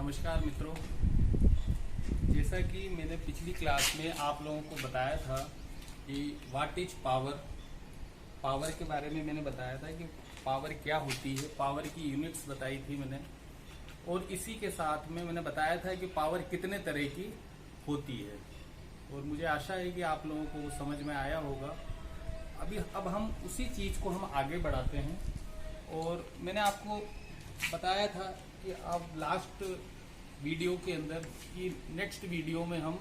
नमस्कार मित्रों, जैसा कि मैंने पिछली क्लास में आप लोगों को बताया था कि व्हाट इज पावर के बारे में मैंने बताया था कि पावर क्या होती है, पावर की यूनिट्स बताई थी मैंने। और इसी के साथ में मैंने बताया था कि पावर कितने तरह की होती है, और मुझे आशा है कि आप लोगों को समझ में आया होगा। अब हम उसी चीज़ को हम आगे बढ़ाते हैं। और मैंने आपको बताया था कि अब लास्ट वीडियो के अंदर कि नेक्स्ट वीडियो में हम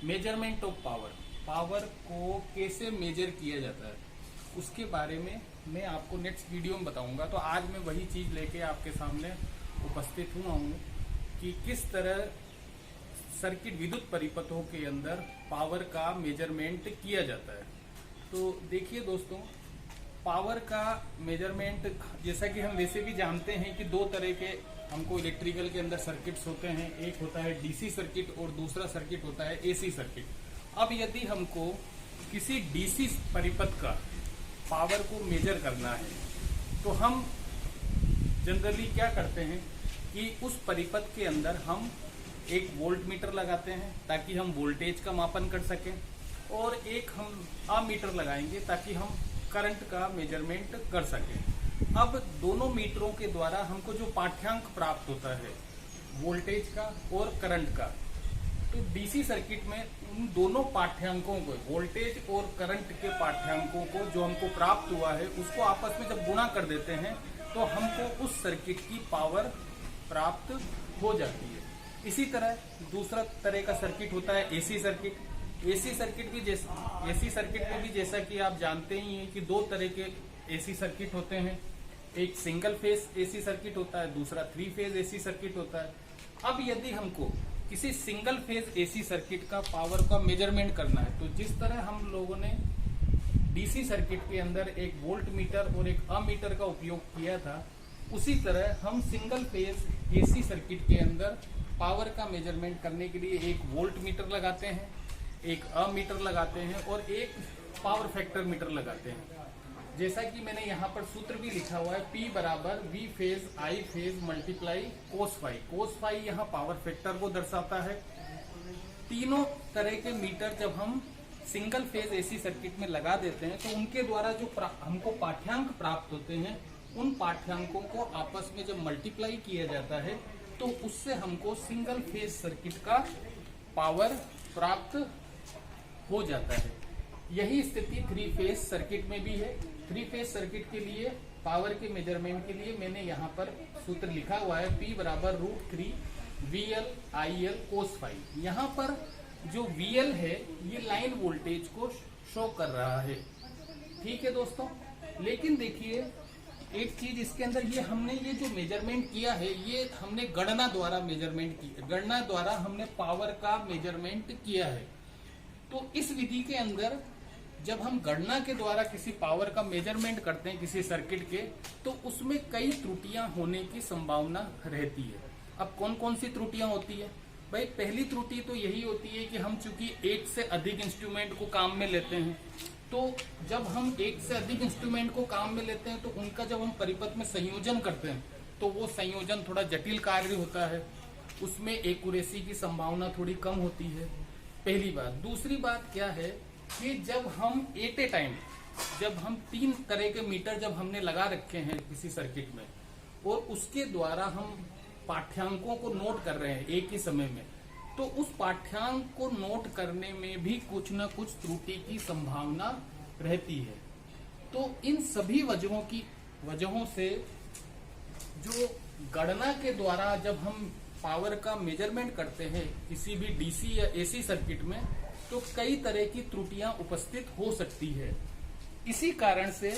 मेजरमेंट ऑफ पावर को कैसे मेजर किया जाता है उसके बारे में मैं आपको नेक्स्ट वीडियो में बताऊंगा। तो आज मैं वही चीज़ लेके आपके सामने उपस्थित हुआ हूँ कि किस तरह सर्किट विद्युत परिपथों के अंदर पावर का मेजरमेंट किया जाता है। तो देखिए दोस्तों, पावर का मेजरमेंट जैसा कि हम वैसे भी जानते हैं कि दो तरह के हमको इलेक्ट्रिकल के अंदर सर्किट्स होते हैं। एक होता है डीसी सर्किट और दूसरा सर्किट होता है एसी सर्किट। अब यदि हमको किसी डीसी परिपथ का पावर को मेजर करना है तो हम जनरली क्या करते हैं कि उस परिपथ के अंदर हम एक वोल्ट मीटर लगाते हैं ताकि हम वोल्टेज का मापन कर सकें, और एक हम अमीटर लगाएंगे ताकि हम करंट का मेजरमेंट कर सकें। अब दोनों मीटरों के द्वारा हमको जो पाठ्यांक प्राप्त होता है वोल्टेज का और करंट का, तो डीसी सर्किट में उन दोनों पाठ्यांकों को, वोल्टेज और करंट के पाठ्यांकों को जो हमको प्राप्त हुआ है उसको आपस में जब गुणा कर देते हैं तो हमको उस सर्किट की पावर प्राप्त हो जाती है। इसी तरह दूसरा तरह का सर्किट होता है एसी सर्किट। एसी सर्किट में भी जैसा कि आप जानते ही हैं कि दो तरह के एसी सर्किट होते हैं। एक सिंगल फेज एसी सर्किट होता है, दूसरा 3 फेज एसी सर्किट होता है। अब यदि हमको किसी सिंगल फेज एसी सर्किट का पावर का मेजरमेंट करना है तो जिस तरह हम लोगों ने डीसी सर्किट के अंदर एक वोल्ट मीटर और एक अमीटर का उपयोग किया था, उसी तरह हम सिंगल फेज एसी सर्किट के अंदर पावर का मेजरमेंट करने के लिए एक वोल्ट मीटर लगाते हैं, एक अमीटर लगाते हैं और एक पावर फैक्टर मीटर लगाते हैं। जैसा कि मैंने यहाँ पर सूत्र भी लिखा हुआ है, P बराबर V phase I phase multiply cos phi. Cos phi यहाँ पावर फैक्टर को दर्शाता है। तीनों तरह के मीटर जब हम सिंगल फेज एसी सर्किट में लगा देते हैं तो उनके द्वारा जो हमको पाठ्यांक प्राप्त होते हैं उन पाठ्यांकों को आपस में जब मल्टीप्लाई किया जाता है तो उससे हमको सिंगल फेज सर्किट का पावर प्राप्त हो जाता है। यही स्थिति 3 फेज सर्किट में भी है। 3 फेज सर्किट के लिए पावर के मेजरमेंट के लिए मैंने यहाँ पर सूत्र लिखा हुआ है, P बराबर √3 VL IL कोस फाई। यहाँ पर जो VL है ये लाइन वोल्टेज को शो कर रहा है। ठीक है दोस्तों, लेकिन देखिए एक चीज इसके अंदर, ये हमने ये जो मेजरमेंट किया है ये हमने गणना द्वारा मेजरमेंट किया, गणना द्वारा हमने पावर का मेजरमेंट किया है। तो इस विधि के अंदर जब हम गणना के द्वारा किसी पावर का मेजरमेंट करते हैं किसी सर्किट के, तो उसमें कई त्रुटियां होने की संभावना रहती है। अब कौन कौन सी त्रुटियां होती है भाई? पहली त्रुटि तो यही होती है कि हम चूंकि एक से अधिक इंस्ट्रूमेंट को काम में लेते हैं, तो जब हम एक से अधिक इंस्ट्रूमेंट को काम में लेते हैं तो उनका जब हम परिपथ में संयोजन करते हैं तो वो संयोजन थोड़ा जटिल कार्य होता है, उसमें एक्यूरेसी की संभावना थोड़ी कम होती है, पहली बात। दूसरी बात क्या है कि जब हम एट ए टाइम, जब हम 3 तरह के मीटर जब हमने लगा रखे हैं किसी सर्किट में और उसके द्वारा हम पाठ्यांकों को नोट कर रहे हैं एक ही समय में, तो उस पाठ्यांक को नोट करने में भी कुछ न कुछ त्रुटि की संभावना रहती है। तो इन सभी वजहों से जो गणना के द्वारा जब हम पावर का मेजरमेंट करते हैं किसी भी डीसी या एसी सर्किट में, तो कई तरह की त्रुटियां उपस्थित हो सकती है। इसी कारण से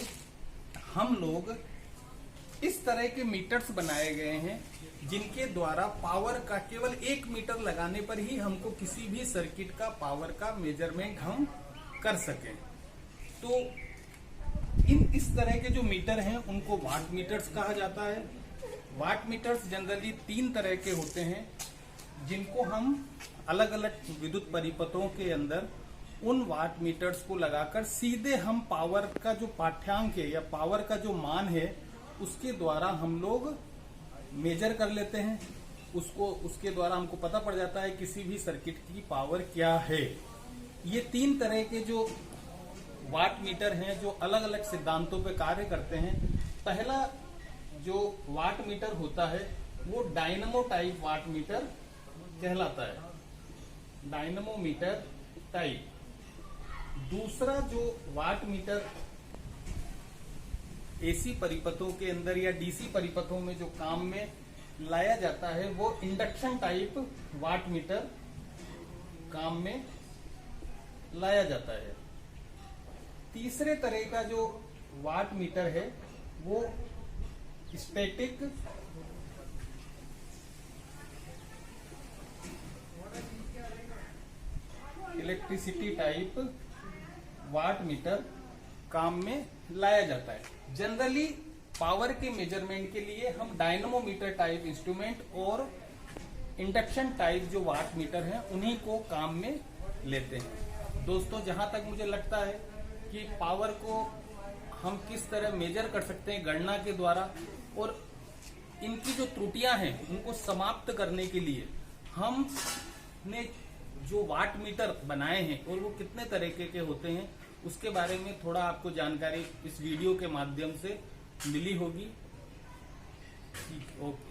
हम लोग इस तरह के मीटर्स बनाए गए हैं जिनके द्वारा पावर का केवल 1 मीटर लगाने पर ही हमको किसी भी सर्किट का पावर का मेजरमेंट हम कर सकें। तो इस तरह के जो मीटर हैं उनको वाट मीटर्स कहा जाता है। वाट मीटर्स जनरली 3 तरह के होते हैं जिनको हम अलग अलग विद्युत परिपथों के अंदर उन वाट मीटर्स को लगाकर सीधे हम पावर का जो पाठ्यांक है या पावर का जो मान है उसके द्वारा हम लोग मेजर कर लेते हैं। उसको उसके द्वारा हमको पता पड़ जाता है किसी भी सर्किट की पावर क्या है। ये 3 तरह के जो वाट मीटर हैं जो अलग अलग सिद्धांतों पे कार्य करते हैं। पहला जो वाट मीटर होता है वो डायनमो टाइप वाट मीटर कहलाता है, डायनमो मीटर टाइप। दूसरा जो वाट मीटर एसी परिपथों के अंदर या डीसी परिपथों में जो काम में लाया जाता है वो इंडक्शन टाइप वाट मीटर काम में लाया जाता है। तीसरे तरह का जो वाट मीटर है वो static electricity type watt meter काम में लाया जाता है। जनरली पावर के मेजरमेंट के लिए हम डायनमोमीटर टाइप इंस्ट्रूमेंट और इंडक्शन टाइप जो वाट मीटर हैं उन्हीं को काम में लेते हैं। दोस्तों, जहां तक मुझे लगता है कि पावर को हम किस तरह मेजर कर सकते हैं गणना के द्वारा, और इनकी जो त्रुटियां हैं उनको समाप्त करने के लिए हमने जो वाट मीटर बनाए हैं और वो कितने तरीके के होते हैं उसके बारे में थोड़ा आपको जानकारी इस वीडियो के माध्यम से मिली होगी। ओके।